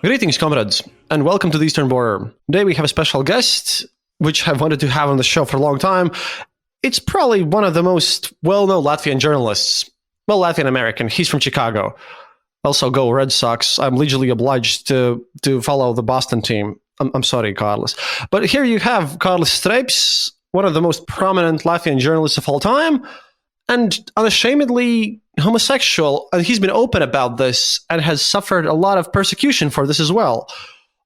Greetings, comrades, and welcome to the Eastern Border. Today we have a special guest, which I've wanted to have on the show for a long time. It's probably one of the most well-known Latvian journalists. Well, Latvian American. He's from Chicago. Also, go Red Sox. I'm legally obliged to follow the Boston team. I'm sorry, Karis. But here you have Karis Streips, one of the most prominent Latvian journalists of all time, and unashamedly homosexual. And he's been open about this and has suffered a lot of persecution for this as well.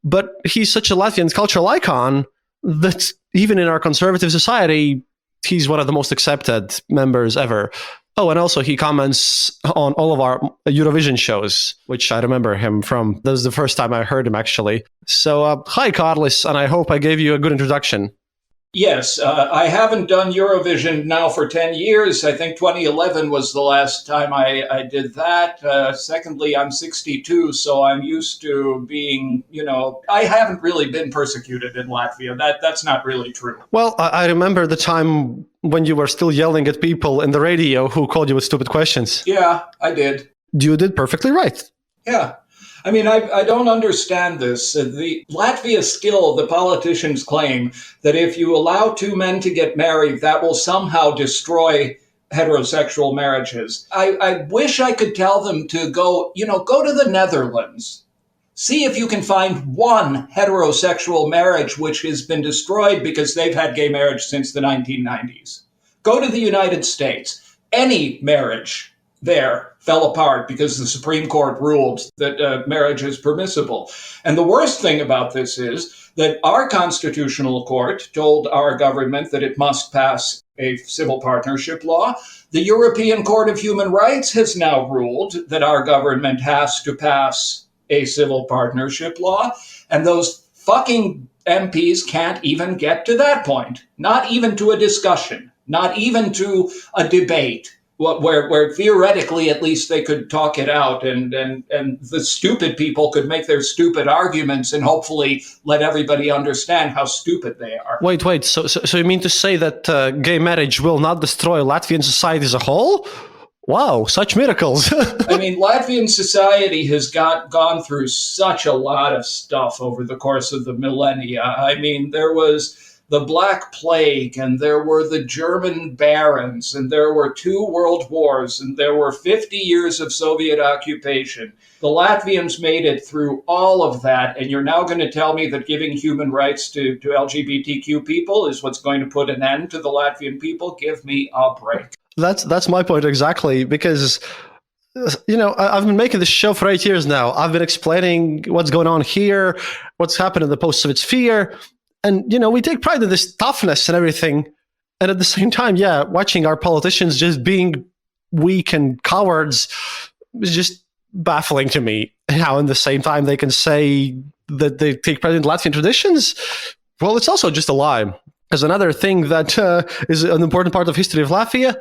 But he's such a Latvian cultural icon that even in our conservative society, he's one of the most accepted members ever. Oh, and also he comments on all of our Eurovision shows, which I remember him from. That was the first time I heard him, actually. So, hi, Karis, and I hope I gave you a good introduction. Yes, I haven't done Eurovision now for 10 years. I think 2011 was the last time I did that. Secondly, I'm 62, so I'm used to being, I haven't really been persecuted in Latvia. That's not really true. Well, I remember the time when you were still yelling at people in the radio who called you with stupid questions. Yeah, I did. You did perfectly right. Yeah. I mean, I don't understand this. The Latvia still, the politicians claim that if you allow two men to get married, that will somehow destroy heterosexual marriages. I wish I could tell them to go to the Netherlands. See if you can find one heterosexual marriage which has been destroyed because they've had gay marriage since the 1990s. Go to the United States. Any marriage there fell apart because the Supreme Court ruled that marriage is permissible. And the worst thing about this is that our constitutional court told our government that it must pass a civil partnership law. The European Court of Human Rights has now ruled that our government has to pass a civil partnership law. And those fucking MPs can't even get to that point, not even to a discussion, not even to a debate. Where theoretically at least they could talk it out and the stupid people could make their stupid arguments and hopefully let everybody understand how stupid they are. Wait. So you mean to say that gay marriage will not destroy Latvian society as a whole? Wow, such miracles. I mean, Latvian society has gone through such a lot of stuff over the course of the millennia. I mean, there was the Black Plague, and there were the German barons, and there were 2 world wars, and there were 50 years of Soviet occupation. The Latvians made it through all of that, and you're now going to tell me that giving human rights to LGBTQ people is what's going to put an end to the Latvian people? Give me a break. That's my point exactly, because I've been making this show for 8 years now. I've been explaining what's going on here, what's happened in the post-Soviet sphere. And, we take pride in this toughness and everything. And at the same time, watching our politicians just being weak and cowards is just baffling to me. How in the same time they can say that they take pride in Latvian traditions? Well, it's also just a lie. As another thing that is an important part of history of Latvia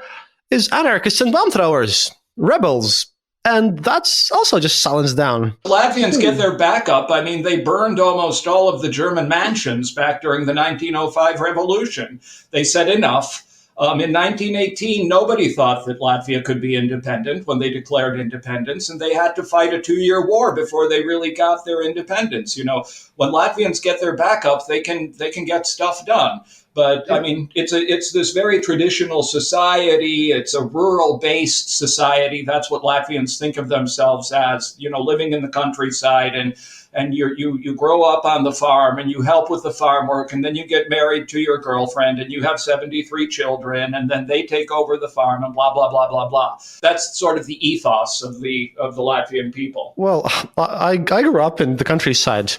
is anarchists and bomb throwers, rebels. And that's also just silenced down. Latvians get their backup. I mean, they burned almost all of the German mansions back during the 1905 revolution. They said enough. In 1918, nobody thought that Latvia could be independent when they declared independence, and they had to fight a 2-year war before they really got their independence. When Latvians get their backup, they can get stuff done. But I mean, it's this very traditional society. It's a rural-based society. That's what Latvians think of themselves as. Living in the countryside, and you grow up on the farm, and you help with the farm work, and then you get married to your girlfriend, and you have 73 children, and then they take over the farm, and blah blah blah blah blah. That's sort of the ethos of the Latvian people. Well, I grew up in the countryside,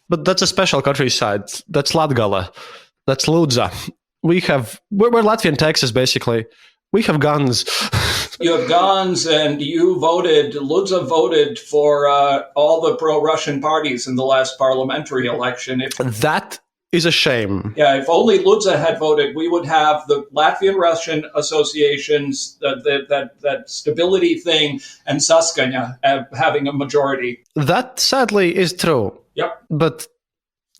but that's a special countryside. That's Latgale. That's Ludza. We're Latvian Texas, basically. We have guns. You have guns, and Ludza voted for all the pro-Russian parties in the last parliamentary election. That is a shame. Yeah, if only Ludza had voted, we would have the Latvian-Russian associations, that stability thing, and Saskaņa having a majority. That sadly is true. Yep. But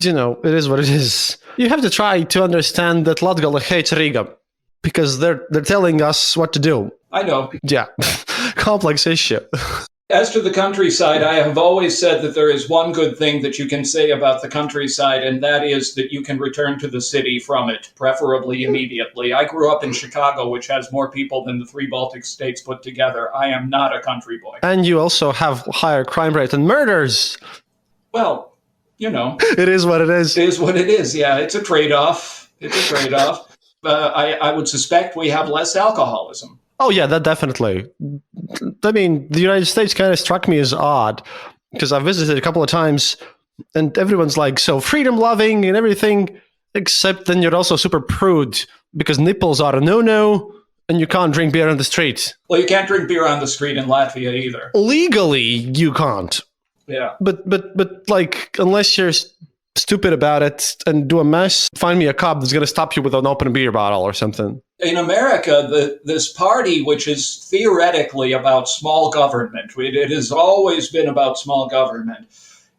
it is what it is. You have to try to understand that Latgale hates Riga because they're telling us what to do. I know. Yeah. Complex issue. As to the countryside, I have always said that there is one good thing that you can say about the countryside, and that is that you can return to the city from it, preferably immediately. I grew up in Chicago, which has more people than the three Baltic states put together. I am not a country boy. And you also have higher crime rate and murders. Well, you know. It is what it is. It is what it is, yeah. It's a trade-off. I would suspect we have less alcoholism. Oh, yeah, that definitely. I mean, the United States kind of struck me as odd because I visited a couple of times and everyone's like so freedom loving and everything, except then you're also super prude because nipples are a no-no and you can't drink beer on the street. Well, you can't drink beer on the street in Latvia either. Legally, you can't. Yeah. But like, unless you're stupid about it and do a mess, find me a cop that's going to stop you with an open beer bottle or something. In America, this party, which is theoretically about small government, it has always been about small government.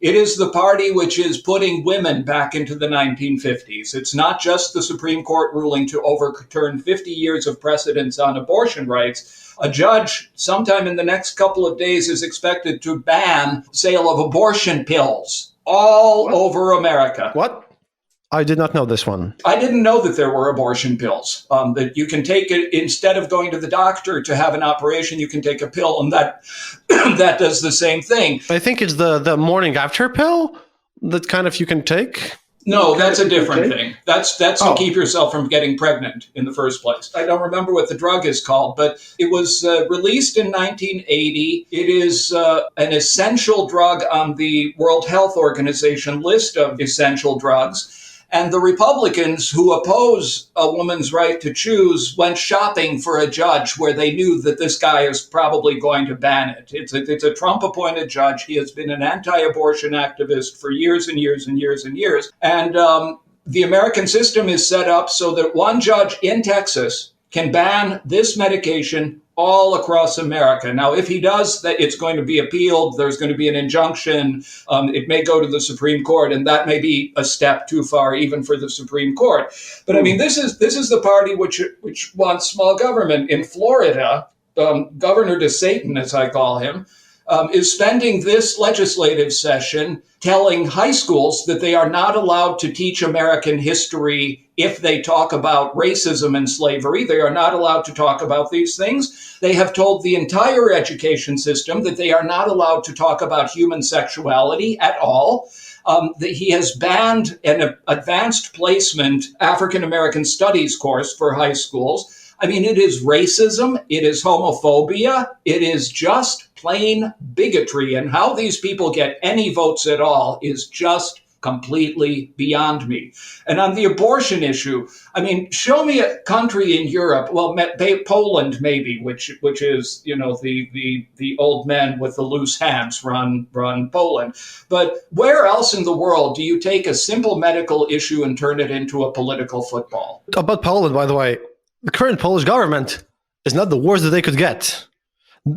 It is the party which is putting women back into the 1950s. It's not just the Supreme Court ruling to overturn 50 years of precedents on abortion rights. A judge sometime in the next couple of days is expected to ban sale of abortion pills all over America. What? I did not know this one. I didn't know that there were abortion pills, that you can take it instead of going to the doctor to have an operation, you can take a pill and that that does the same thing. I think it's the morning after pill that kind of you can take. No, that's a different thing. That's to keep yourself from getting pregnant in the first place. I don't remember what the drug is called, but it was released in 1980. It is an essential drug on the World Health Organization list of essential drugs. And the Republicans who oppose a woman's right to choose went shopping for a judge where they knew that this guy is probably going to ban it. It's a Trump-appointed judge. He has been an anti-abortion activist for years and years and years and years. And the American system is set up so that one judge in Texas can ban this medication all across America. Now, if he does, that it's going to be appealed. There's going to be an injunction. It may go to the Supreme Court, and that may be a step too far, even for the Supreme Court. But I mean, this is the party which wants small government. In Florida, Governor DeSatan, as I call him, is spending this legislative session telling high schools that they are not allowed to teach American history if they talk about racism and slavery. They are not allowed to talk about these things. They have told the entire education system that they are not allowed to talk about human sexuality at all. That he has banned an advanced placement African American studies course for high schools. I mean, it is racism, it is homophobia, it is just plain bigotry. And how these people get any votes at all is just completely beyond me. And on the abortion issue, I mean, show me a country in Europe, well, Poland maybe, which is, you know, the old men with the loose hands run Poland. But where else in the world do you take a simple medical issue and turn it into a political football? About Poland, by the way, the current Polish government is not the worst that they could get.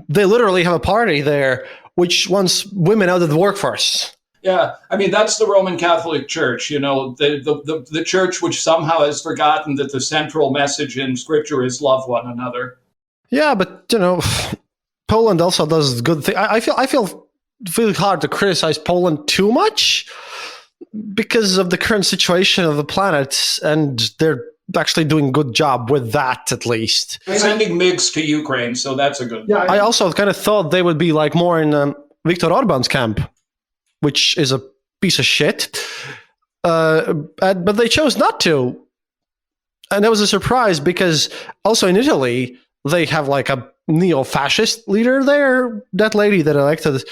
They literally have a party there which wants women out of the workforce. Yeah, I mean, that's the Roman Catholic Church, you know, the church which somehow has forgotten that the central message in Scripture is love one another. Yeah, but, you know, Poland also does good things. I feel hard to criticize Poland too much because of the current situation of the planet, and they're actually doing a good job with that, at least. They're sending MiGs to Ukraine, so that's a good thing. I also kind of thought they would be like more in Viktor Orban's camp, which is a piece of shit. But they chose not to. And that was a surprise because also in Italy, they have like a neo-fascist leader there, that lady that elected.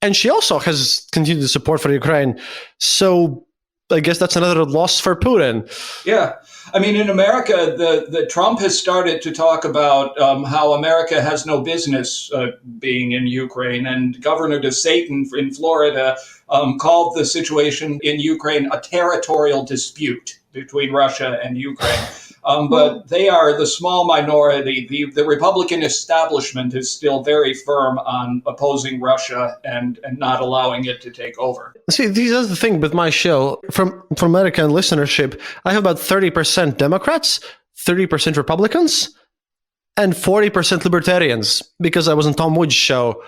And she also has continued support for Ukraine. So I guess that's another loss for Putin. Yeah. I mean, in America, the Trump has started to talk about how America has no business being in Ukraine. And Governor DeSatan in Florida called the situation in Ukraine a territorial dispute between Russia and Ukraine. But they are the small minority. The Republican establishment is still very firm on opposing Russia and not allowing it to take over. See, this is the thing with my show. From American listenership, I have about 30% Democrats, 30% Republicans, and 40% Libertarians, because I was on Tom Wood's show.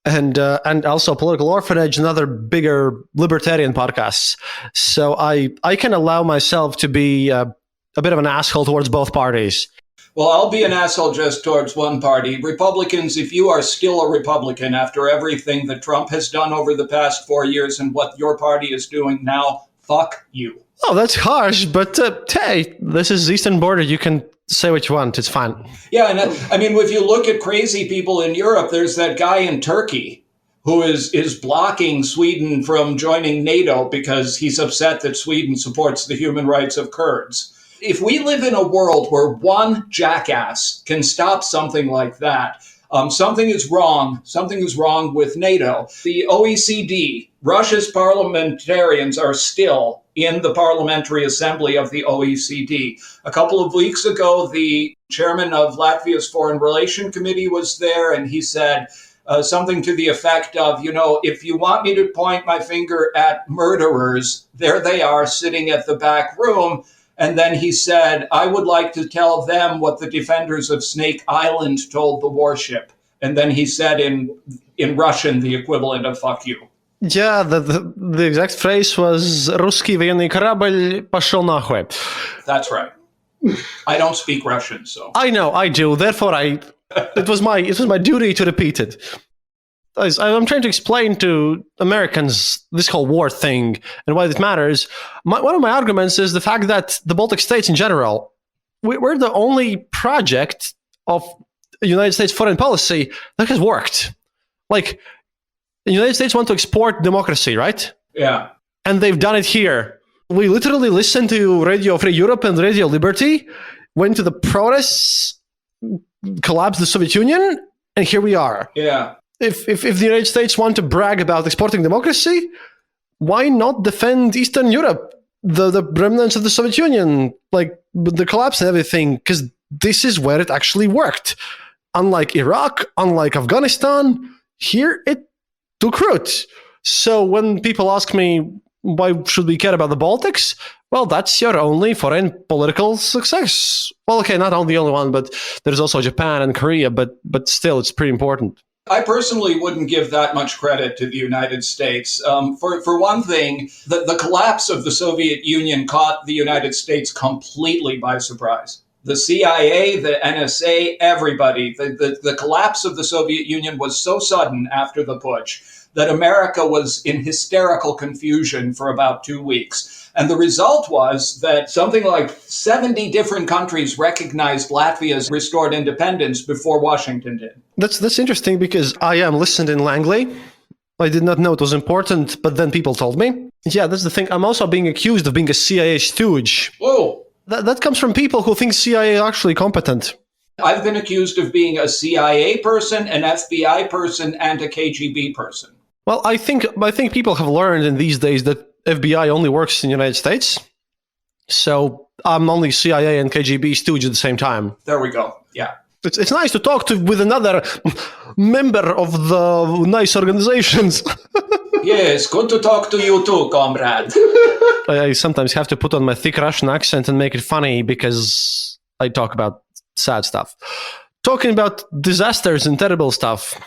and also Political Orphanage and other bigger libertarian podcasts. So I can allow myself to be a bit of an asshole towards both parties. Well, I'll be an asshole just towards one party. Republicans, if you are still a Republican after everything that Trump has done over the past 4 years and what your party is doing now, fuck you. Oh, that's harsh, but hey, this is Eastern Border. You can say what you want. It's fine. Yeah, and I mean, if you look at crazy people in Europe, there's that guy in Turkey who is blocking Sweden from joining NATO because he's upset that Sweden supports the human rights of Kurds. If we live in a world where one jackass can stop something like that, something is wrong. Something is wrong with NATO. The OECD, Russia's parliamentarians are still in the Parliamentary Assembly of the OECD. A couple of weeks ago, the chairman of Latvia's Foreign Relations Committee was there, and he said something to the effect of, if you want me to point my finger at murderers, there they are sitting at the back room. And then he said, I would like to tell them what the defenders of Snake Island told the warship. And then he said in Russian the equivalent of fuck you. Yeah, the exact phrase was "Русский военный корабль пошел нахуй." That's right. I don't speak Russian, so. I know, I do. Therefore, it was my duty to repeat it. I'm trying to explain to Americans this whole war thing and why it matters. One of my arguments is the fact that the Baltic states in general, we're the only project of United States foreign policy that has worked. Like, the United States want to export democracy, right? Yeah. And they've done it here. We literally listened to Radio Free Europe and Radio Liberty, went to the protests, collapsed the Soviet Union, and here we are. Yeah. If the United States want to brag about exporting democracy, why not defend Eastern Europe, the remnants of the Soviet Union, like the collapse and everything? Because this is where it actually worked. Unlike Iraq, unlike Afghanistan, here it took root. So when people ask me, why should we care about the Baltics? Well, that's your only foreign political success. Well, okay, not the only one, but there's also Japan and Korea, but still, it's pretty important. I personally wouldn't give that much credit to the United States. For one thing, the collapse of the Soviet Union caught the United States completely by surprise. The CIA, the NSA, everybody, the collapse of the Soviet Union was so sudden after the putsch that America was in hysterical confusion for about 2 weeks. And the result was that something like 70 different countries recognized Latvia's restored independence before Washington did. That's interesting because I am listened in Langley. I did not know it was important, but then people told me. Yeah, that's the thing. I'm also being accused of being a CIA stooge. Whoa. That comes from people who think CIA are actually competent. I've been accused of being a CIA person, an FBI person, and a KGB person. Well, I think people have learned in these days that FBI only works in the United States. So I'm only CIA and KGB stooge at the same time. There we go. Yeah. It's nice to talk with another member of the nice organizations. Yes, good to talk to you too, comrade. I sometimes have to put on my thick Russian accent and make it funny because I talk about sad stuff. Talking about disasters and terrible stuff,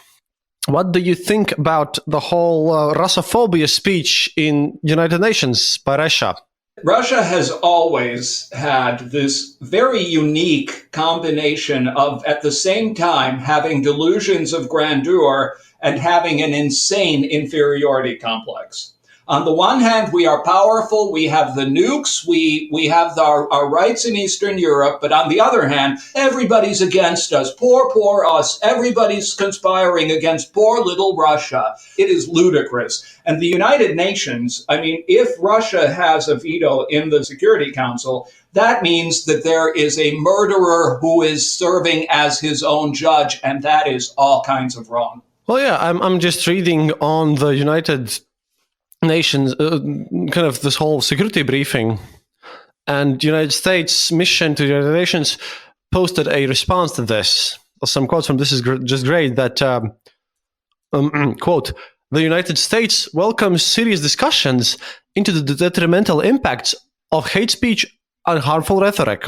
what do you think about the whole Russophobia speech in United Nations by Russia? Russia has always had this very unique combination of, at the same time, having delusions of grandeur and having an insane inferiority complex. On the one hand, we are powerful, we have the nukes, we have our rights in Eastern Europe, but on the other hand, everybody's against us. Poor us. Everybody's conspiring against poor little Russia. It is ludicrous. And the United Nations, I mean, if Russia has a veto in the Security Council, that means that there is a murderer who is serving as his own judge, and that is all kinds of wrong. Well, yeah, I'm just reading on the United Nations, kind of this whole security briefing, and the United States mission to the United Nations posted a response to this. Some quotes from this is just great. That quote: "The United States welcomes serious discussions into the detrimental impacts of hate speech and harmful rhetoric.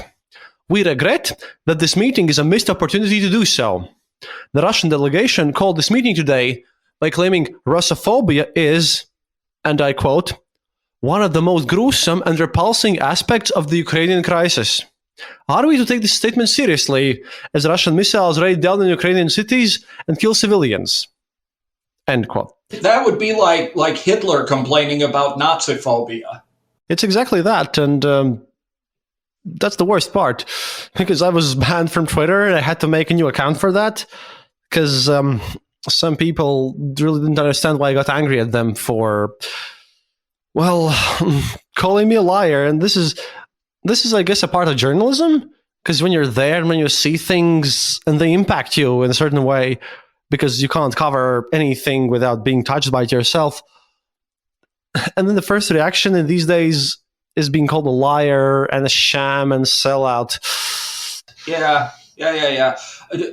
We regret that this meeting is a missed opportunity to do so. The Russian delegation called this meeting today by claiming Russophobia is, and I quote, one of the most gruesome and repulsing aspects of the Ukrainian crisis. Are we to take this statement seriously as Russian missiles raid down in Ukrainian cities and kill civilians? End quote. That would be like Hitler complaining about Naziphobia. It's exactly that, and that's the worst part, because I was banned from Twitter and I had to make a new account for that, because some people really didn't understand why I got angry at them for, well, calling me a liar. And this is, I guess, a part of journalism, because when you're there and when you see things and they impact you in a certain way, because you can't cover anything without being touched by it yourself. And then the first reaction in these days is being called a liar and a sham and sellout. Yeah.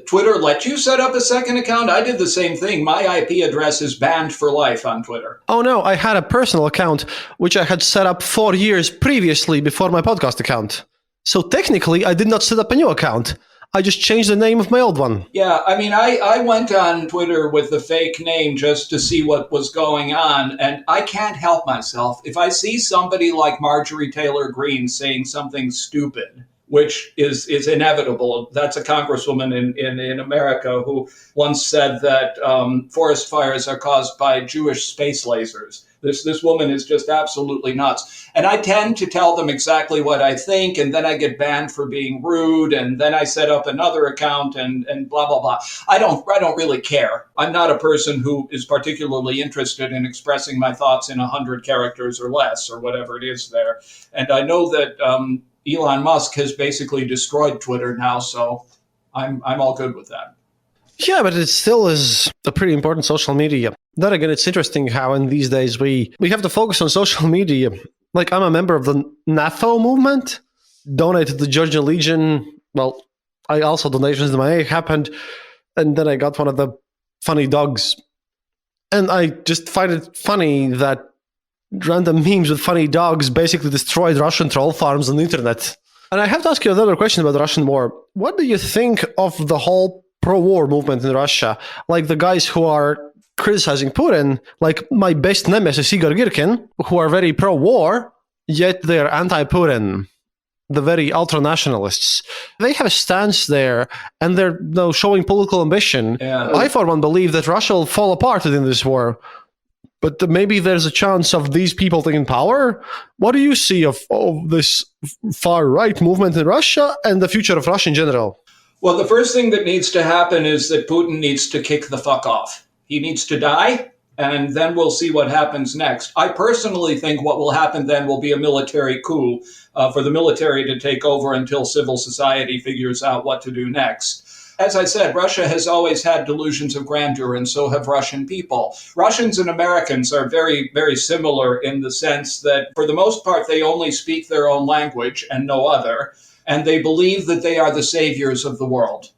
Twitter let you set up a second account? I did the same thing. My IP address is banned for life on Twitter. Oh no, I had a personal account, which I had set up 4 years previously before my podcast account. So technically, I did not set up a new account. I just changed the name of my old one. Yeah, I mean, I went on Twitter with the fake name just to see what was going on, and I can't help myself. If I see somebody like Marjorie Taylor Greene saying something stupid, which is inevitable. That's a congresswoman in America who once said that forest fires are caused by Jewish space lasers. This woman is just absolutely nuts. And I tend to tell them exactly what I think, and then I get banned for being rude, and then I set up another account and blah, blah, blah. I don't really care. I'm not a person who is particularly interested in expressing my thoughts in 100 characters or less, or whatever it is there. And I know that Elon Musk has basically destroyed Twitter now, so I'm all good with that. Yeah, but it still is a pretty important social media. Then again, it's interesting how in these days we have to focus on social media. Like, I'm a member of the NAFO movement, donated to the Georgian Legion. Well, I also donations to my A happened, and then I got one of the funny dogs. And I just find it funny that random memes with funny dogs basically destroyed Russian troll farms on the internet. And I have to ask you another question about the Russian war. What do you think of the whole pro-war movement in Russia? Like the guys who are criticizing Putin, like my best nemesis Igor Girkin, who are very pro-war, yet they're anti-Putin. The very ultra-nationalists. They have a stance there, and they're showing political ambition. Yeah. I, for one, believe that Russia will fall apart in this war. But maybe there's a chance of these people taking power. What do you see of this far-right movement in Russia and the future of Russia in general? Well, the first thing that needs to happen is that Putin needs to kick the fuck off. He needs to die, and then we'll see what happens next. I personally think what will happen then will be a military coup for the military to take over until civil society figures out what to do next. As I said, Russia has always had delusions of grandeur, and so have Russian people. Russians and Americans are very, very similar in the sense that, for the most part, they only speak their own language and no other, and they believe that they are the saviors of the world.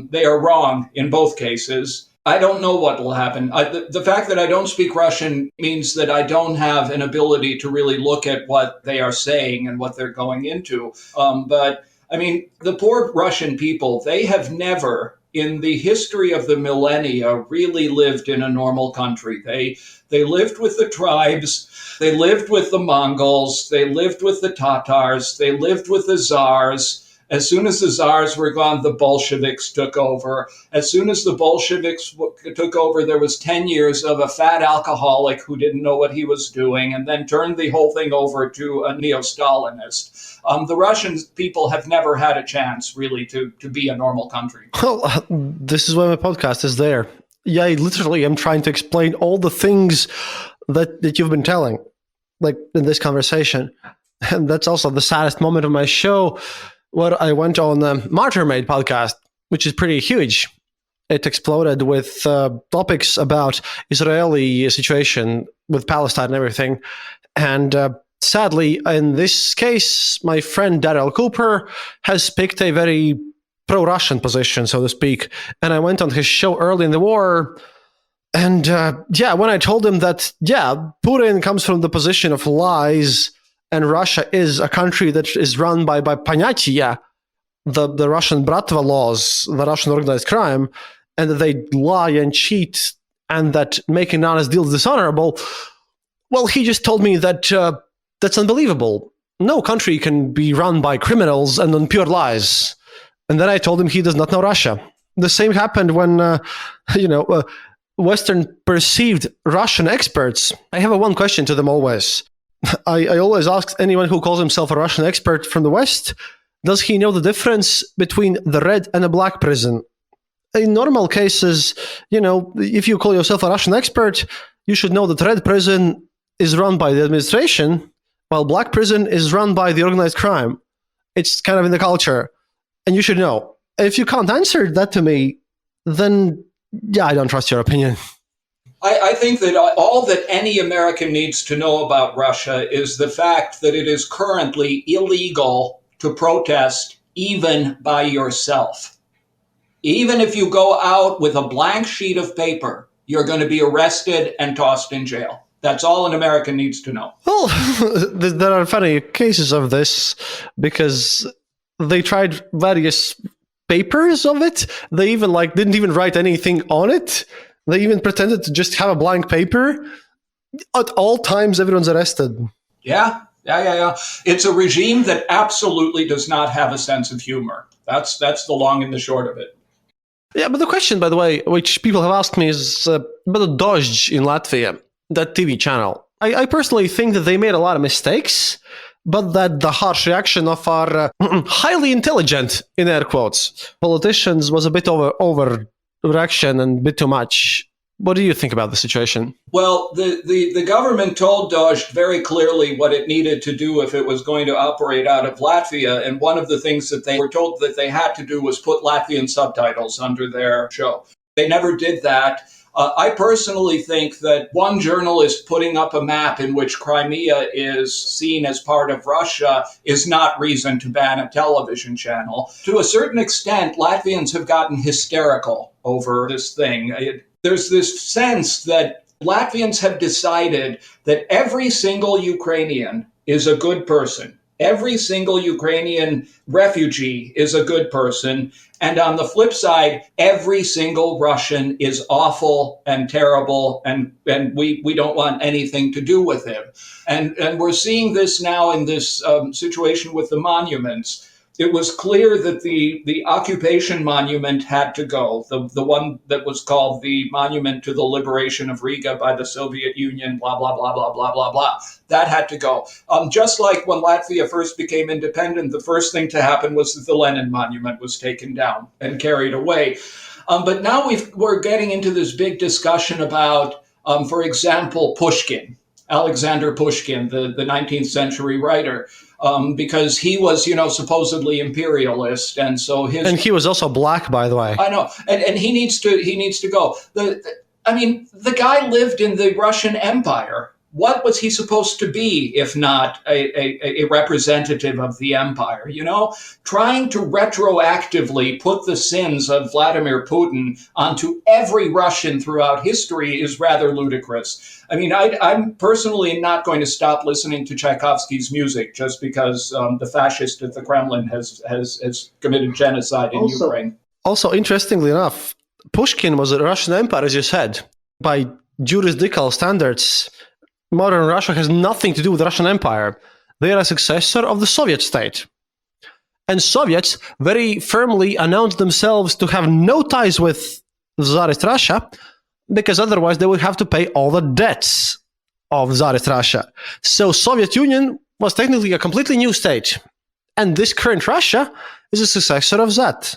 They are wrong in both cases. I don't know what will happen. The fact that I don't speak Russian means that I don't have an ability to really look at what they are saying and what they're going into. But I mean, the poor Russian people, they have never, in the history of the millennia, really lived in a normal country. They lived with the tribes, they lived with the Mongols, they lived with the Tatars, they lived with the Tsars. As soon as the Tsars were gone, the Bolsheviks took over. As soon as the Bolsheviks took over, there was 10 years of a fat alcoholic who didn't know what he was doing and then turned the whole thing over to a neo-Stalinist. The Russian people have never had a chance, really, to be a normal country. Well, this is why my podcast is there. Yeah, I literally am trying to explain all the things that you've been telling, like in this conversation. And that's also the saddest moment of my show, where I went on the Martyr Made podcast, which is pretty huge. It exploded with topics about Israeli situation with Palestine and everything. And sadly, in this case, my friend Darrell Cooper has picked a very pro-Russian position, so to speak. And I went on his show early in the war. And when I told him that, Putin comes from the position of lies, and Russia is a country that is run by понятия, the Russian Bratva laws, the Russian organized crime, and that they lie and cheat and that making honest deals is dishonorable, well, he just told me that that's unbelievable. No country can be run by criminals and on pure lies. And then I told him he does not know Russia. The same happened when, Western perceived Russian experts. I have one question to them always. I always ask anyone who calls himself a Russian expert from the West, does he know the difference between the red and a black prison? In normal cases, if you call yourself a Russian expert, you should know that red prison is run by the administration, while black prison is run by the organized crime. It's kind of in the culture. And you should know. If you can't answer that to me, then yeah, I don't trust your opinion. I think that all that any American needs to know about Russia is the fact that it is currently illegal to protest even by yourself. Even if you go out with a blank sheet of paper, you're going to be arrested and tossed in jail. That's all an American needs to know. Well, there are funny cases of this because they tried various papers of it. They even didn't even write anything on it. They even pretended to just have a blank paper. At all times, everyone's arrested. Yeah. It's a regime that absolutely does not have a sense of humor. That's the long and the short of it. Yeah, but the question, by the way, which people have asked me is about the Dozhd in Latvia, that TV channel. I personally think that they made a lot of mistakes, but that the harsh reaction of our highly intelligent, in air quotes, politicians was a bit overreaction and a bit too much. What do you think about the situation? Well, the government told Dozhd very clearly what it needed to do if it was going to operate out of Latvia. And one of the things that they were told that they had to do was put Latvian subtitles under their show. They never did that. I personally think that one journalist putting up a map in which Crimea is seen as part of Russia is not reason to ban a television channel. To a certain extent, Latvians have gotten hysterical over this thing. There's this sense that Latvians have decided that every single Ukrainian is a good person. Every single Ukrainian refugee is a good person. And on the flip side, every single Russian is awful and terrible, and we don't want anything to do with him. And we're seeing this now in this situation with the monuments. It was clear that the occupation monument had to go, the one that was called the Monument to the Liberation of Riga by the Soviet Union, blah, blah, blah, blah, blah, blah, blah. That had to go. Just like when Latvia first became independent, the first thing to happen was that the Lenin Monument was taken down and carried away. But now we're getting into this big discussion about, for example, Pushkin, Alexander Pushkin, the 19th century writer. Because he was, supposedly imperialist, and so and he was also black, by the way. I know, and he needs to go. The guy lived in the Russian Empire. What was he supposed to be if not a representative of the empire? Trying to retroactively put the sins of Vladimir Putin onto every Russian throughout history is rather ludicrous. I'm personally not going to stop listening to Tchaikovsky's music just because the fascist at the Kremlin has committed genocide in Ukraine. Also, interestingly enough, Pushkin was a Russian empire, as you said. By jurisdictional standards, modern Russia has nothing to do with the Russian Empire. They are a successor of the Soviet state. And Soviets very firmly announced themselves to have no ties with Tsarist Russia, because otherwise they would have to pay all the debts of Tsarist Russia. So Soviet Union was technically a completely new state. And this current Russia is a successor of that,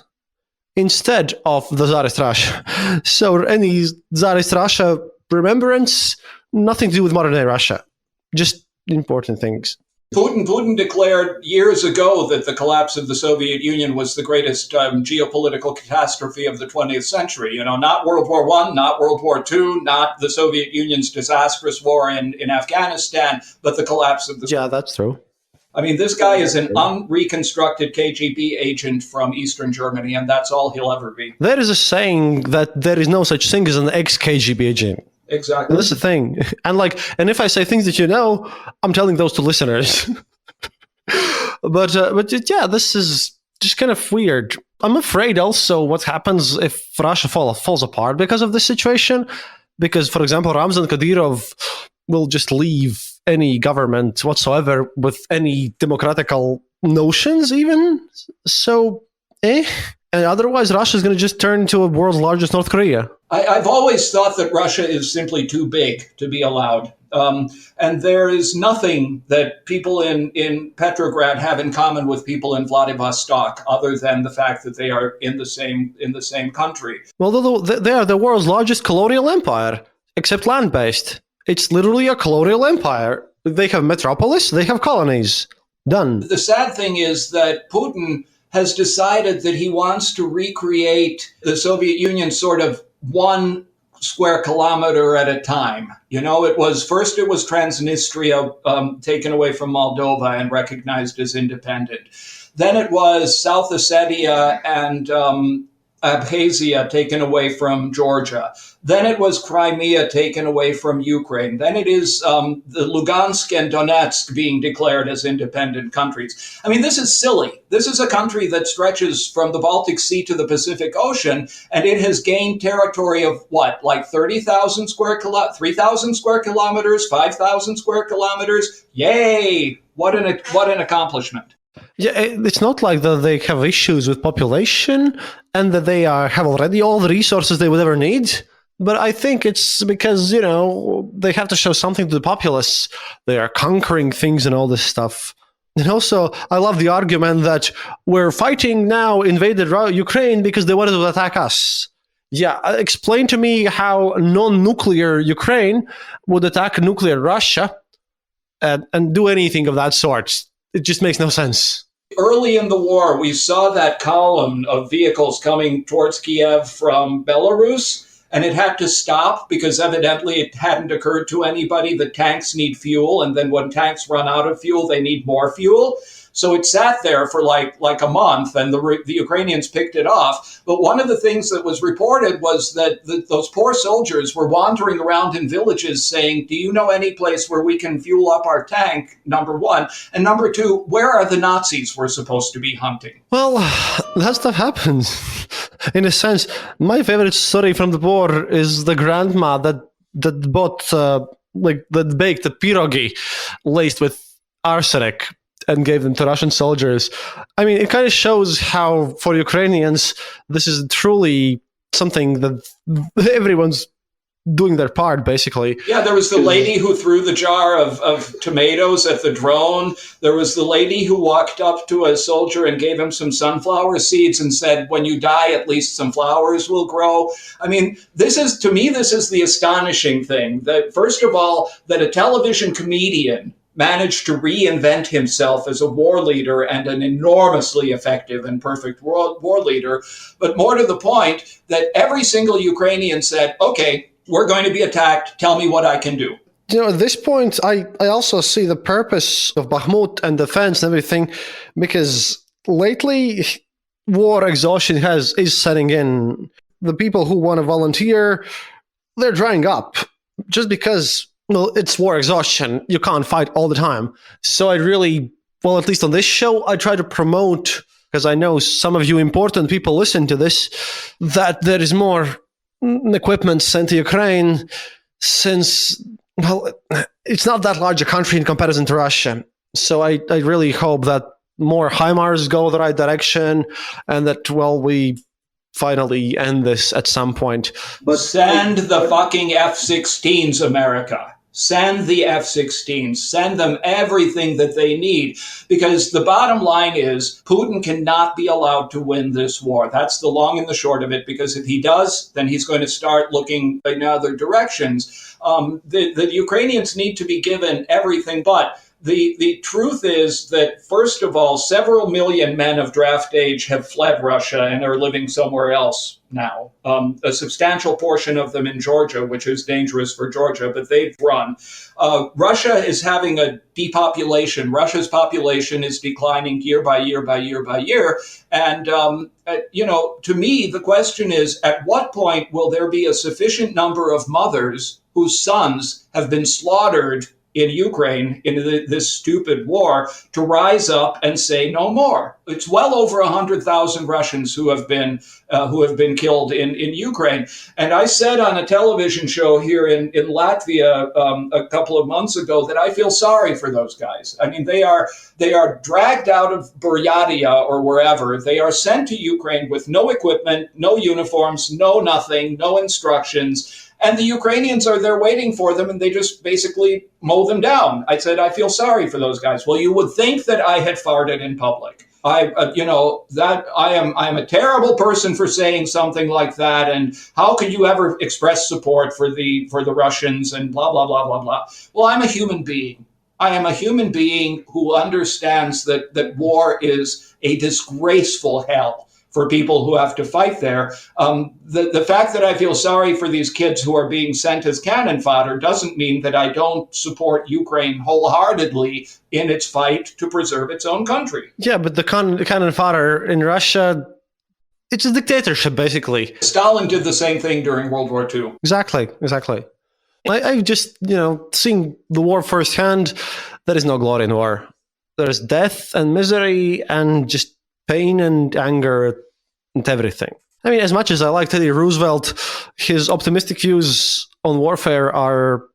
instead of the Tsarist Russia. So any Tsarist Russia remembrance, nothing to do with modern day Russia. Just important things. Putin declared years ago that the collapse of the Soviet Union was the greatest geopolitical catastrophe of the 20th century. Not World War I, not World War II, not the Soviet Union's disastrous war in Afghanistan, but the collapse of the... Yeah, that's true. This guy is an unreconstructed KGB agent from Eastern Germany, and that's all he'll ever be. There is a saying that there is no such thing as an ex-KGB agent. Exactly. And that's the thing. And if I say things that I'm telling those to listeners. But yeah, this is just kind of weird. I'm afraid also what happens if Russia falls apart because of this situation. because, for example, Ramzan Kadyrov will just leave any government whatsoever with any democratical notions even. So, And otherwise, Russia is going to just turn into a world's largest North Korea. I've always thought that Russia is simply too big to be allowed. And there is nothing that people in Petrograd have in common with people in Vladivostok, other than the fact that they are in the same country. Well, they are the world's largest colonial empire, except land-based. It's literally a colonial empire. They have metropolis, they have colonies. Done. The sad thing is that Putin has decided that he wants to recreate the Soviet Union sort of 1 square kilometer at a time. It was Transnistria taken away from Moldova and recognized as independent. Then it was South Ossetia and Abkhazia taken away from Georgia. Then it was Crimea taken away from Ukraine. Then it is the Lugansk and Donetsk being declared as independent countries. I mean, this is silly. This is a country that stretches from the Baltic Sea to the Pacific Ocean, and it has gained territory of what, like 3,000 square kilometers, 5,000 square kilometers? Yay! What an accomplishment. Yeah, it's not like that they have issues with population and that they have already all the resources they would ever need. But I think it's because, they have to show something to the populace. They are conquering things and all this stuff. And also, I love the argument that we're fighting now invaded Ukraine because they wanted to attack us. Yeah, explain to me how non-nuclear Ukraine would attack nuclear Russia and do anything of that sort. It just makes no sense. Early in the war, we saw that column of vehicles coming towards Kiev from Belarus, and it had to stop because evidently it hadn't occurred to anybody that tanks need fuel, and then when tanks run out of fuel, they need more fuel. So it sat there for like a month, and the Ukrainians picked it off. But one of the things that was reported was that those poor soldiers were wandering around in villages saying, do you know any place where we can fuel up our tank, number one? And number two, where are the Nazis we're supposed to be hunting? Well, that stuff happens. In a sense, my favorite story from the war is the grandma that bought, that baked the pierogi laced with arsenic and gave them to Russian soldiers. I mean, it kind of shows how, for Ukrainians, this is truly something that everyone's doing their part, basically. Yeah, there was the lady who threw the jar of tomatoes at the drone. There was the lady who walked up to a soldier and gave him some sunflower seeds and said, when you die, at least some flowers will grow. I mean, to me, this is the astonishing thing. That, first of all, that a television comedian managed to reinvent himself as a war leader and an enormously effective and perfect war leader. But more to the point, that every single Ukrainian said, okay, we're going to be attacked. Tell me what I can do. At this point, I also see the purpose of Bakhmut and defense and everything, because lately war exhaustion is setting in. The people who want to volunteer, they're drying up just because, it's war exhaustion. You can't fight all the time. So I really, at least on this show, I try to promote, because I know some of you important people listen to this, that there is more equipment sent to Ukraine, since, it's not that large a country in comparison to Russia. So I really hope that more HIMARS go the right direction, and that, we finally end this at some point. But send the fucking F-16s, America. Send the F-16s. Send them everything that they need. Because the bottom line is Putin cannot be allowed to win this war. That's the long and the short of it. Because if he does, then he's going to start looking in other directions. The Ukrainians need to be given everything. But the truth is that, first of all, several million men of draft age have fled Russia and are living somewhere else now. A substantial portion of them in Georgia, which is dangerous for Georgia, but they've run. Russia is having a depopulation. Russia's population is declining year by year by year by year. And, to me, the question is, at what point will there be a sufficient number of mothers whose sons have been slaughtered in Ukraine, in this stupid war, to rise up and say no more. It's well over 100,000 Russians who have been killed in Ukraine. And I said on a television show here in Latvia a couple of months ago that I feel sorry for those guys. I mean, they are dragged out of Buryatia or wherever. They are sent to Ukraine with no equipment, no uniforms, no nothing, no instructions. And the Ukrainians are there waiting for them, and they just basically mow them down. I said, I feel sorry for those guys. Well, you would think that I had farted in public. I am a terrible person for saying something like that. And how could you ever express support for the Russians and blah, blah, blah, blah, blah. Well, I'm a human being. I am a human being who understands that war is a disgraceful hell for people who have to fight there. The fact that I feel sorry for these kids who are being sent as cannon fodder doesn't mean that I don't support Ukraine wholeheartedly in its fight to preserve its own country. Yeah, but the cannon fodder in Russia, it's a dictatorship, basically. Stalin did the same thing during World War II. Exactly. I've just, seen the war firsthand. There is no glory in war. There's death and misery and just pain and anger and everything. I mean, as much as I like Teddy Roosevelt, his optimistic views on warfare are,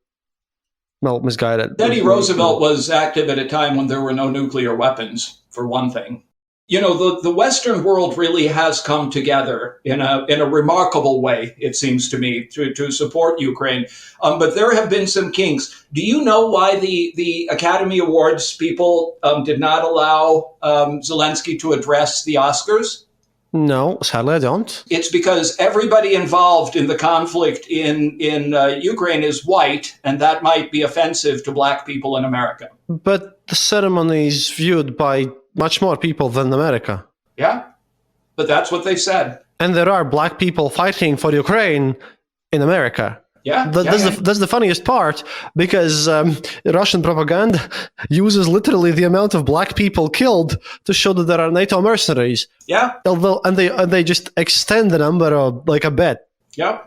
misguided. Teddy Roosevelt was active at a time when there were no nuclear weapons, for one thing. The Western world really has come together in a remarkable way, it seems to me, to support Ukraine. But there have been some kinks. Do you know why the Academy Awards people did not allow Zelensky to address the Oscars? No, sadly I don't. It's because everybody involved in the conflict in Ukraine is white, and that might be offensive to black people in America. But the ceremony is viewed by much more people than America. Yeah, but that's what they said. And there are black people fighting for Ukraine in America. Yeah, that's the funniest part, because Russian propaganda uses literally the amount of black people killed to show that there are NATO mercenaries. Yeah. And they just extend the number like a bit. Yeah.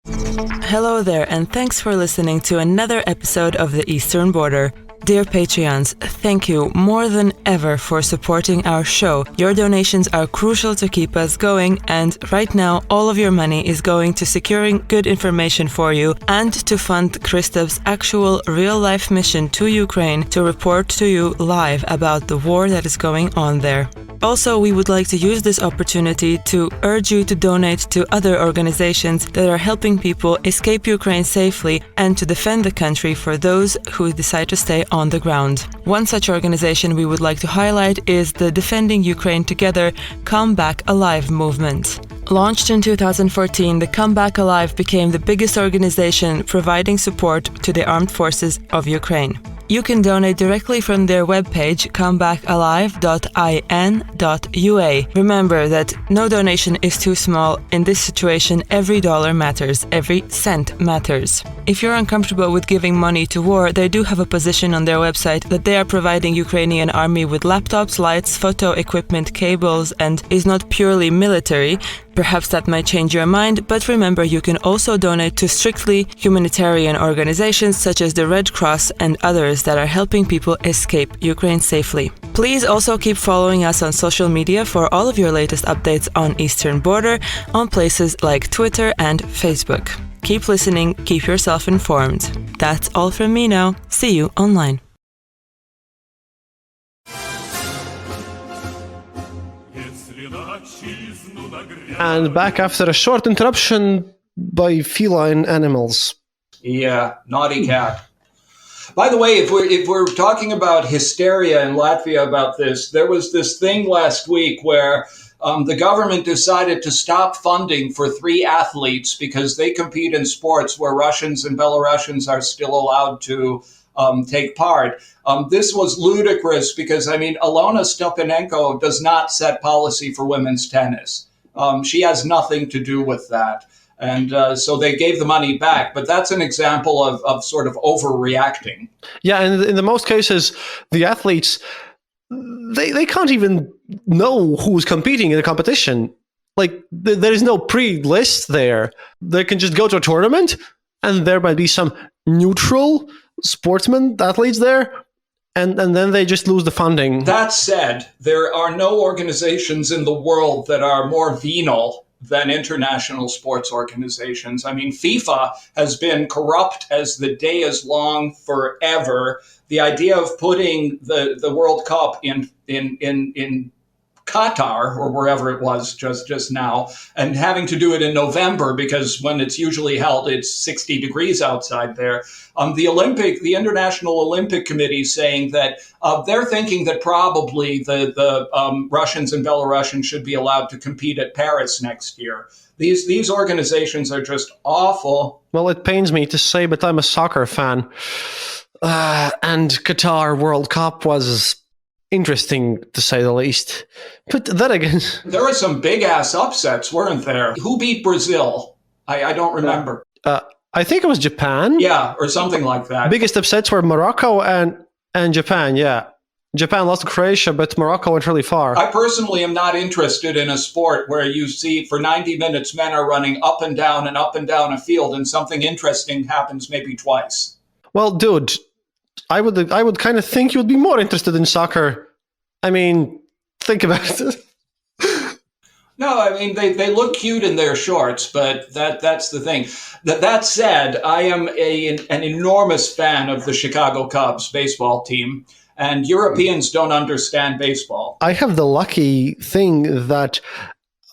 Hello there, and thanks for listening to another episode of The Eastern Border. Dear Patreons, thank you more than ever for supporting our show. Your donations are crucial to keep us going, and right now all of your money is going to securing good information for you and to fund Kristaps' actual real-life mission to Ukraine to report to you live about the war that is going on there. Also, we would like to use this opportunity to urge you to donate to other organizations that are helping people escape Ukraine safely and to defend the country for those who decide to stay on the ground. One such organization we would like to highlight is the Defending Ukraine Together Come Back Alive movement. Launched in 2014, the Come Back Alive became the biggest organization providing support to the armed forces of Ukraine. You can donate directly from their webpage, comebackalive.in.ua. Remember that no donation is too small. In this situation, every dollar matters, every cent matters. If you're uncomfortable with giving money to war, they do have a position on their website that they are providing Ukrainian army with laptops, lights, photo equipment, cables, and is not purely military. Perhaps that might change your mind, but remember you can also donate to strictly humanitarian organizations such as the Red Cross and others that are helping people escape Ukraine safely. Please also keep following us on social media for all of your latest updates on Eastern Border on places like Twitter and Facebook. Keep listening, keep yourself informed. That's all from me now. See you online. And back after a short interruption by feline animals. Yeah, naughty cat. By the way, if we're talking about hysteria in Latvia about this, there was this thing last week where the government decided to stop funding for 3 athletes because they compete in sports where Russians and Belarusians are still allowed to take part. This was ludicrous because, Alona Stepanenko does not set policy for women's tennis. She has nothing to do with that. And so they gave the money back. But that's an example of sort of overreacting. Yeah, and in the most cases, the athletes, they can't even know who's competing in the competition. Like, there is no pre-list there. They can just go to a tournament, and there might be some neutral sportsmen, athletes there, and then they just lose the funding. That said, there are no organizations in the world that are more venal than international sports organizations. I mean, FIFA has been corrupt as the day is long forever. The idea of putting the World Cup in Qatar or wherever it was just now, and having to do it in November because when it's usually held, it's 60 degrees outside there. The International Olympic Committee saying that they're thinking that probably the Russians and Belarusians should be allowed to compete at Paris next year. These organizations are just awful. Well, it pains me to say, but I'm a soccer fan. And Qatar World Cup was interesting, to say the least. But then again... There were some big-ass upsets, weren't there? Who beat Brazil? I don't remember. I think it was Japan. Yeah, or something like that. Biggest upsets were Morocco and Japan, yeah. Japan lost to Croatia, but Morocco went really far. I personally am not interested in a sport where you see for 90 minutes men are running up and down a field and something interesting happens maybe twice. Well, dude, I would kind of think you would be more interested in soccer. I mean, think about it. No, I mean, they look cute in their shorts, but that's the thing. That said, I am an enormous fan of the Chicago Cubs baseball team, and Europeans don't understand baseball. I have the lucky thing that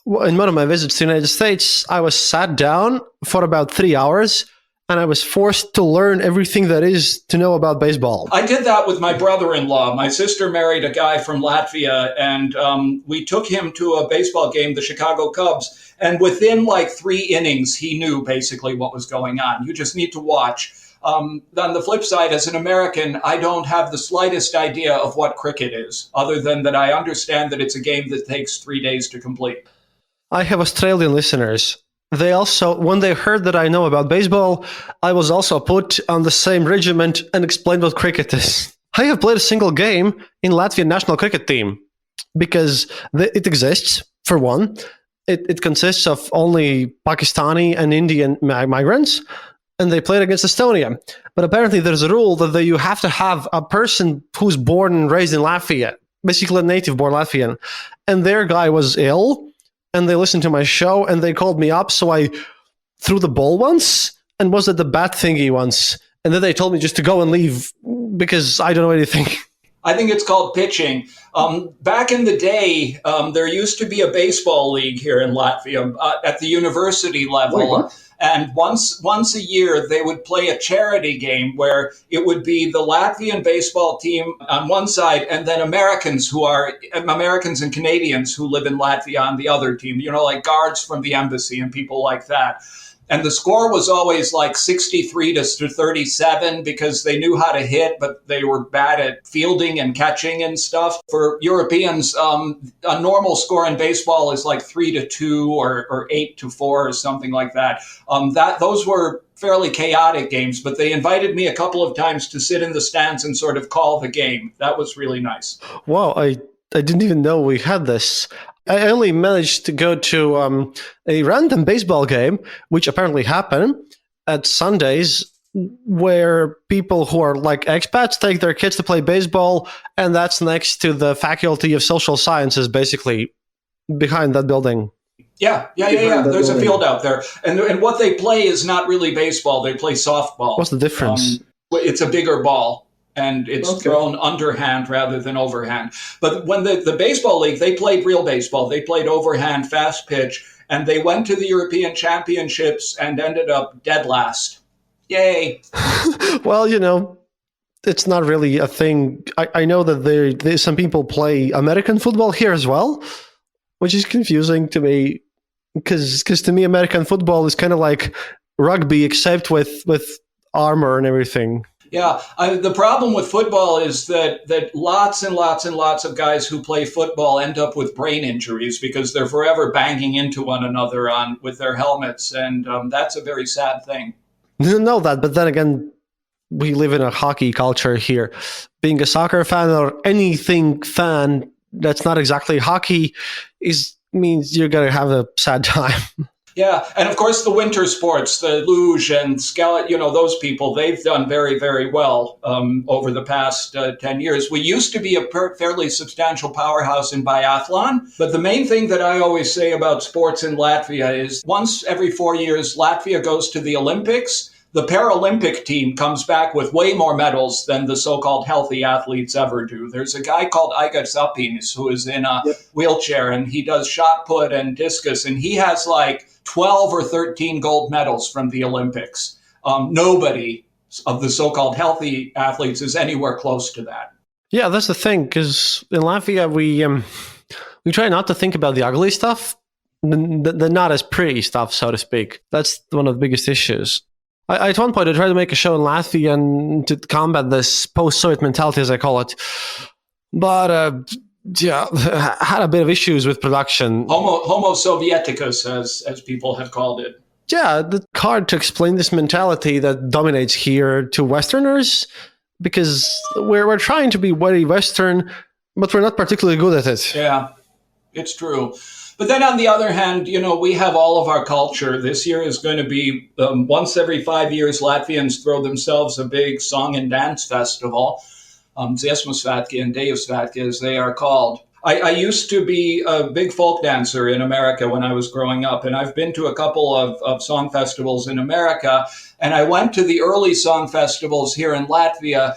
in one of my visits to the United States, I was sat down for about 3 hours, and I was forced to learn everything that is to know about baseball. I did that with my brother-in-law. My sister married a guy from Latvia, and we took him to a baseball game, the Chicago Cubs, and within like 3 innings, he knew basically what was going on. You just need to watch. On the flip side, as an American, I don't have the slightest idea of what cricket is, other than that I understand that it's a game that takes 3 days to complete. I have Australian listeners. They also, when they heard that I know about baseball, I was also put on the same regiment and explained what cricket is. I have played a single game in Latvian national cricket team because it exists, for one. It consists of only Pakistani and Indian migrants, and they played against Estonia. But apparently there's a rule that you have to have a person who's born and raised in Latvia, basically a native-born Latvian. And their guy was ill, and they listened to my show, and they called me up, so I threw the ball once, and was at the bat thingy once. And then they told me just to go and leave, because I don't know anything. I think it's called pitching. Back in the day, there used to be a baseball league here in Latvia at the university level. Wait, and once a year, they would play a charity game where it would be the Latvian baseball team on one side and then Americans and Canadians who live in Latvia on the other team, like guards from the embassy and people like that. And the score was always like 63 to 37 because they knew how to hit, but they were bad at fielding and catching and stuff. For Europeans, a normal score in baseball is like 3-2 or 8-4 or something like that. Those were fairly chaotic games, but they invited me a couple of times to sit in the stands and sort of call the game. That was really nice. Wow, I didn't even know we had this. I only managed to go to a random baseball game, which apparently happened at Sundays, where people who are like expats take their kids to play baseball, and that's next to the Faculty of Social Sciences, basically, behind that building. Yeah. There's a field out there. And what they play is not really baseball. They play softball. What's the difference? It's a bigger ball. And it's thrown underhand rather than overhand. But when the baseball league, they played real baseball. They played overhand, fast pitch, and they went to the European Championships and ended up dead last. Yay. Well, it's not really a thing. I know that there's some people play American football here as well, which is confusing to me because to me, American football is kind of like rugby, except with armor and everything. Yeah, the problem with football is that lots and lots and lots of guys who play football end up with brain injuries because they're forever banging into one another with their helmets, and that's a very sad thing. I didn't know that, but then again, we live in a hockey culture here. Being a soccer fan or anything fan that's not exactly hockey means you're going to have a sad time. Yeah, and of course the winter sports, the luge and those people, they've done very, very well over the past 10 years. We used to be a fairly substantial powerhouse in biathlon, but the main thing that I always say about sports in Latvia is once every 4 years, Latvia goes to the Olympics. The Paralympic team comes back with way more medals than the so-called healthy athletes ever do. There's a guy called Igor Zapins who is in a wheelchair, and he does shot put and discus, and he has like 12 or 13 gold medals from the Olympics. Nobody of the so-called healthy athletes is anywhere close to that. Yeah, that's the thing, because in Latvia, we try not to think about the ugly stuff, the not as pretty stuff, so to speak. That's one of the biggest issues. At one point, I tried to make a show in Latvia and to combat this post-Soviet mentality, as I call it. But, had a bit of issues with production. Homo Sovieticus, as people have called it. Yeah, it's hard to explain this mentality that dominates here to Westerners, because we're trying to be very Western, but we're not particularly good at it. Yeah, it's true. But then on the other hand, we have all of our culture. This year is going to be once every 5 years, Latvians throw themselves a big song and dance festival, Dziesmu svētki and Deju svētki, as they are called. I used to be a big folk dancer in America when I was growing up, and I've been to a couple of song festivals in America, and I went to the early song festivals here in Latvia,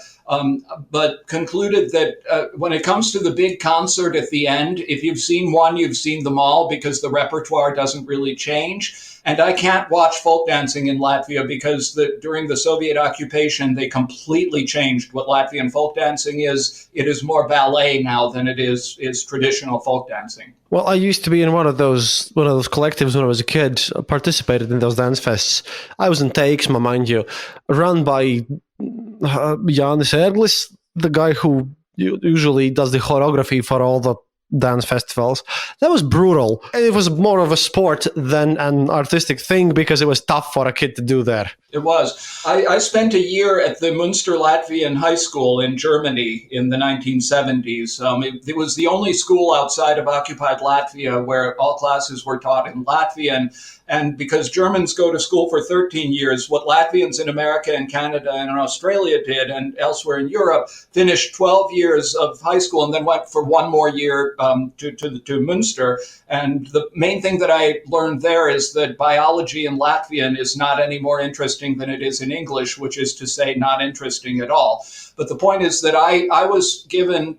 but concluded that when it comes to the big concert at the end, if you've seen one, you've seen them all, because the repertoire doesn't really change. And I can't watch folk dancing in Latvia because during the Soviet occupation, they completely changed what Latvian folk dancing is. It is more ballet now than it is traditional folk dancing. Well, I used to be in one of those collectives when I was a kid, participated in those dance fests. I was in Teiksma, mind you, run by Jānis Ērglis, the guy who usually does the choreography for all the dance festivals. That was brutal. It was more of a sport than an artistic thing because it was tough for a kid to do that. It was. I spent a year at the Münster Latvian High School in Germany in the 1970s. It was the only school outside of occupied Latvia where all classes were taught in Latvian. And because Germans go to school for 13 years, what Latvians in America and Canada and Australia did, and elsewhere in Europe, finished 12 years of high school and then went for one more year to Münster. And the main thing that I learned there is that biology in Latvian is not any more interesting than it is in English, which is to say not interesting at all. But the point is that I was given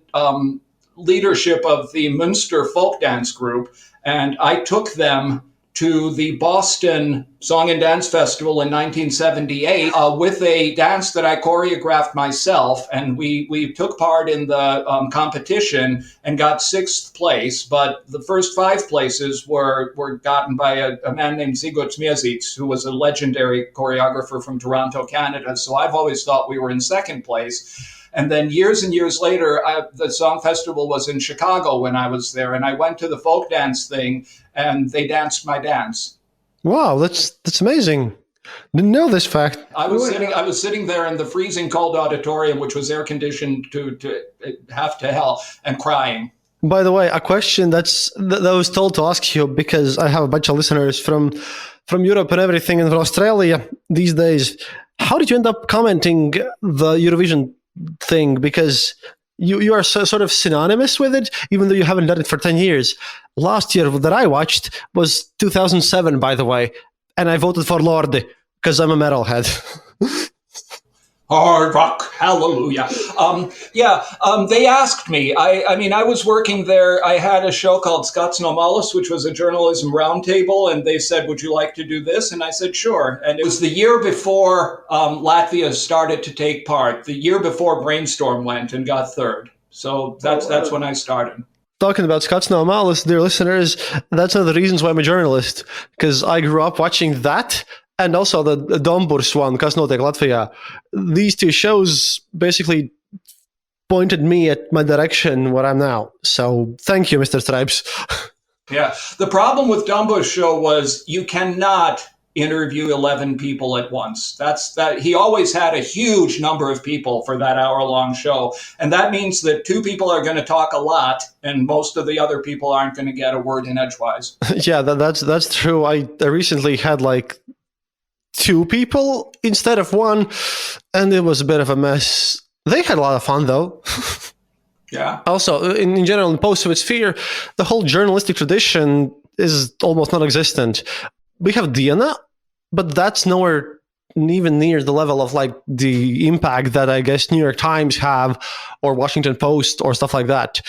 leadership of the Münster folk dance group, and I took them to the Boston Song and Dance Festival in 1978 with a dance that I choreographed myself. And we took part in the competition and got 6th place. But the first 5 places were gotten by a man named Zigorts Miezīts, who was a legendary choreographer from Toronto, Canada. So I've always thought we were in 2nd place. And then years and years later, the Song Festival was in Chicago when I was there. And I went to the folk dance thing, and they danced my dance. Wow, that's amazing. Didn't know this fact. I was sitting there in the freezing cold auditorium, which was air conditioned to half to hell, and crying. By the way, a question that I was told to ask you, because I have a bunch of listeners from Europe and everything, and from Australia these days. How did you end up commenting the Eurovision thing? Because you are sort of synonymous with it, even though you haven't done it for 10 years. Last year that I watched was 2007, by the way, and I voted for Lorde because I'm a metalhead. Hard rock, hallelujah. They asked me. I was working there. I had a show called Skats no Malas, which was a journalism roundtable, and they said, would you like to do this? And I said, sure. And it was the year before Latvia started to take part, the year before Brainstorm went and got 3rd. So that's when I started. Talking about Skats no Malas, dear listeners, that's one of the reasons why I'm a journalist, because I grew up watching that. And also the Domburs one, Kas notiek Latvijā. These 2 shows basically pointed me at my direction where I'm now. So thank you, Mr. Streips. Yeah. The problem with Domburs show was you cannot interview 11 people at once. That he always had a huge number of people for that hour-long show. And that means that two people are going to talk a lot and most of the other people aren't going to get a word in edgewise. Yeah, that's true. I recently had like two people instead of one, and it was a bit of a mess. They had a lot of fun though. Yeah. Also, in general, in post-Soviet sphere, the whole journalistic tradition is almost non-existent. We have Diana, but that's nowhere even near the level of like the impact that I guess New York Times have or Washington Post or stuff like that.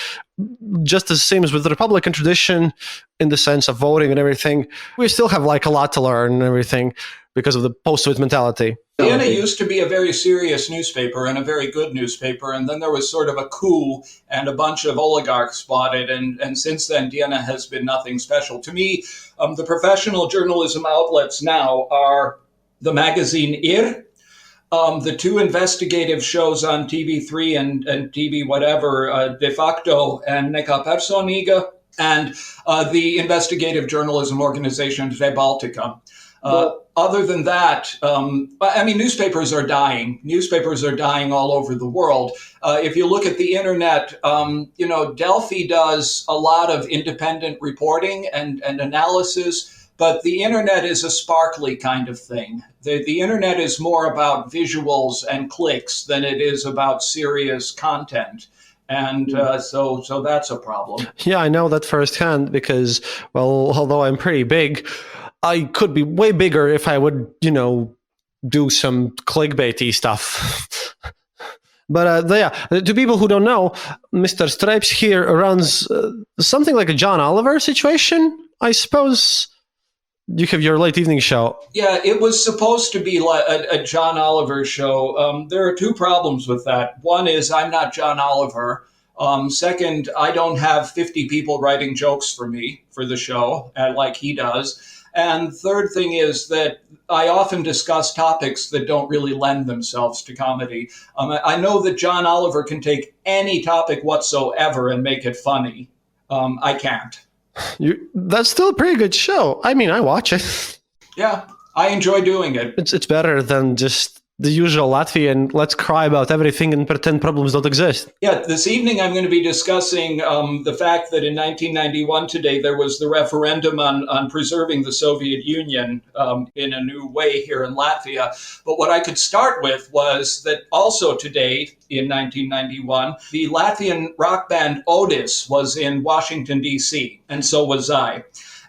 Just the same as with the Republican tradition in the sense of voting and everything, we still have like a lot to learn and everything because of the post-Soviet mentality. Vienna used to be a very serious newspaper and a very good newspaper, and then there was sort of a coup and a bunch of oligarchs bought it, and since then Vienna has been nothing special. To me, the professional journalism outlets now are the magazine Ir, the two investigative shows on TV3 and TV whatever, De Facto and Neka Personiga, and the investigative journalism organization Re Baltica. Other than that, newspapers are dying. Newspapers are dying all over the world. If you look at the internet, Delphi does a lot of independent reporting and analysis, but the internet is a sparkly kind of thing. The internet is more about visuals and clicks than it is about serious content. And so that's a problem. Yeah, I know that firsthand because, well, although I'm pretty big, I could be way bigger if I would, do some clickbaity stuff. But to people who don't know, Mr. Streips here runs something like a John Oliver situation, I suppose. You have your late evening show. Yeah, it was supposed to be like a John Oliver show. There are two problems with that. One is I'm not John Oliver. Second, I don't have 50 people writing jokes for me for the show like he does. And third thing is that I often discuss topics that don't really lend themselves to comedy. I know that John Oliver can take any topic whatsoever and make it funny. I can't. That's still a pretty good show. I mean, I watch it. Yeah, I enjoy doing it. It's better than just the usual Latvian, let's cry about everything and pretend problems don't exist. Yeah, this evening I'm going to be discussing the fact that in 1991 today there was the referendum on preserving the Soviet Union in a new way here in Latvia. But what I could start with was that also today in 1991, the Latvian rock band Otis was in Washington, D.C., and so was I.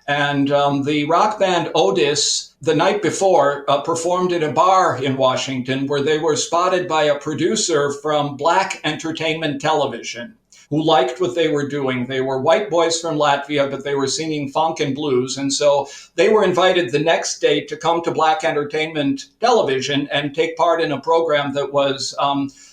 And the rock band Otis, the night before, performed in a bar in Washington where they were spotted by a producer from Black Entertainment Television who liked what they were doing. They were white boys from Latvia, but they were singing funk and blues. And so they were invited the next day to come to Black Entertainment Television and take part in a program that was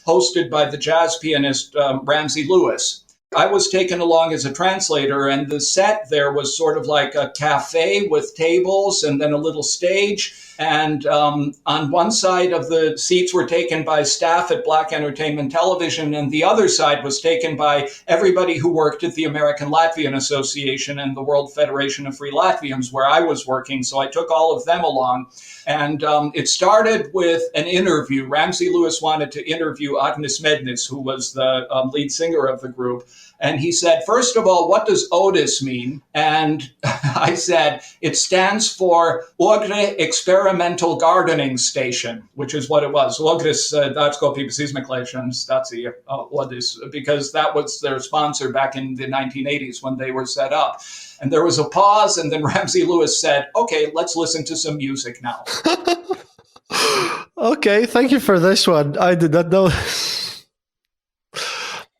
hosted by the jazz pianist Ramsey Lewis. I was taken along as a translator, and the set there was sort of like a cafe with tables and then a little stage. And on one side of the seats were taken by staff at Black Entertainment Television, and the other side was taken by everybody who worked at the American Latvian Association and the World Federation of Free Latvians, where I was working. So I took all of them along. And it started with an interview. Ramsey Lewis wanted to interview Agnes Mednis, who was the lead singer of the group. And he said, first of all, what does Otis mean? And I said, it stands for Ogre Experimental Gardening Station, which is what it was. Ogres Dārzkopības izmeklēšanas stācija, Otis, because that was their sponsor back in the 1980s when they were set up. And there was a pause, and then Ramsey Lewis said, okay, let's listen to some music now. Okay, thank you for this one. I did not know.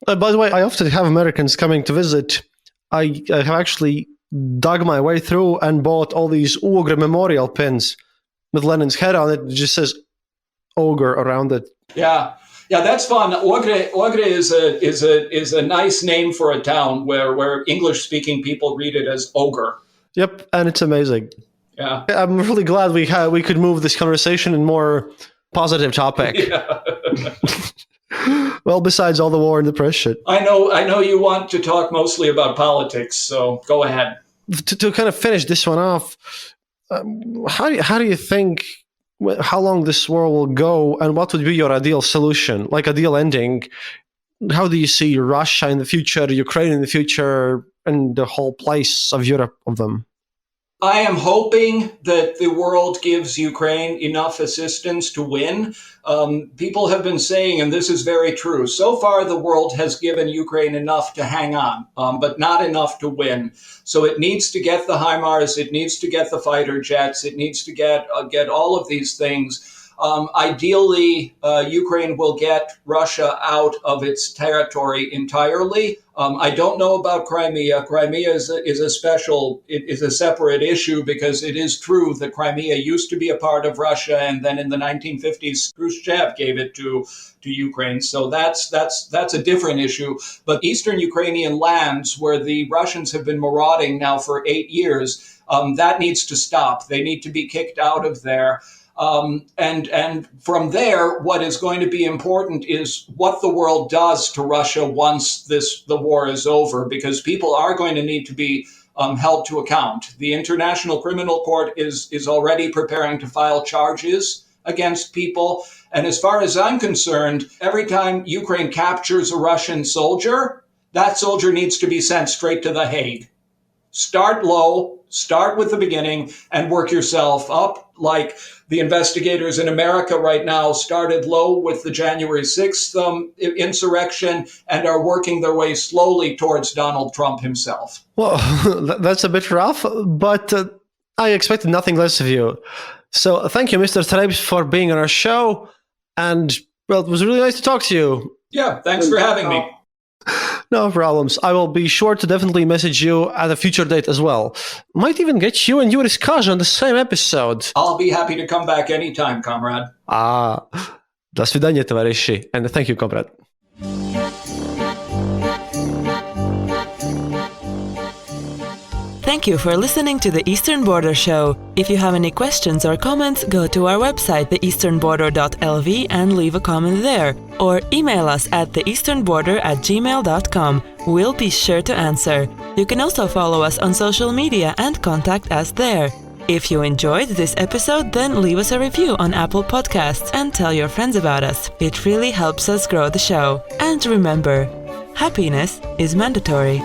By the way, I often have Americans coming to visit. I have actually dug my way through and bought all these Ogre memorial pins with Lenin's head on it. It just says Ogre around it. Yeah, that's fun. Ogre is a nice name for a town where English-speaking people read it as ogre. Yep, and it's amazing. Yeah, I'm really glad we could move this conversation in more positive topic. Yeah. Well, besides all the war and depression. I know you want to talk mostly about politics, so go ahead. To kind of finish this one off, how do you think, how long this war will go, and what would be your ideal solution, like ideal ending? How do you see Russia in the future, Ukraine in the future, and the whole place of Europe of them? I am hoping that the world gives Ukraine enough assistance to win. People have been saying, and this is very true, so far the world has given Ukraine enough to hang on, but not enough to win. So it needs to get the HIMARS, it needs to get the fighter jets, it needs to get all of these things. Ideally, Ukraine will get Russia out of its territory entirely. I don't know about Crimea. Crimea is a separate issue, because it is true that Crimea used to be a part of Russia, and then in the 1950s, Khrushchev gave it to Ukraine. So that's a different issue. But eastern Ukrainian lands, where the Russians have been marauding now for 8 years, that needs to stop. They need to be kicked out of there. And from there, what is going to be important is what the world does to Russia once the war is over, because people are going to need to be held to account. The International Criminal Court is already preparing to file charges against people. And as far as I'm concerned, every time Ukraine captures a Russian soldier, that soldier needs to be sent straight to The Hague. Start low, start with the beginning, and work yourself up, like the investigators in America right now started low with the January 6th insurrection and are working their way slowly towards Donald Trump himself. Well, that's a bit rough, but I expected nothing less of you. So thank you, Mr. Streips, for being on our show. And, well, it was really nice to talk to you. Yeah, thanks for having me. No problems. I will be sure to definitely message you at a future date as well. Might even get you and Yuris Kaj on the same episode. I'll be happy to come back anytime, comrade. До свидания, товарищи. And thank you, comrade. Thank you for listening to the Eastern Border Show. If you have any questions or comments, go to our website, theeasternborder.lv, and leave a comment there. Or email us at theeasternborder@gmail.com. We'll be sure to answer. You can also follow us on social media and contact us there. If you enjoyed this episode, then leave us a review on Apple Podcasts and tell your friends about us. It really helps us grow the show. And remember, happiness is mandatory.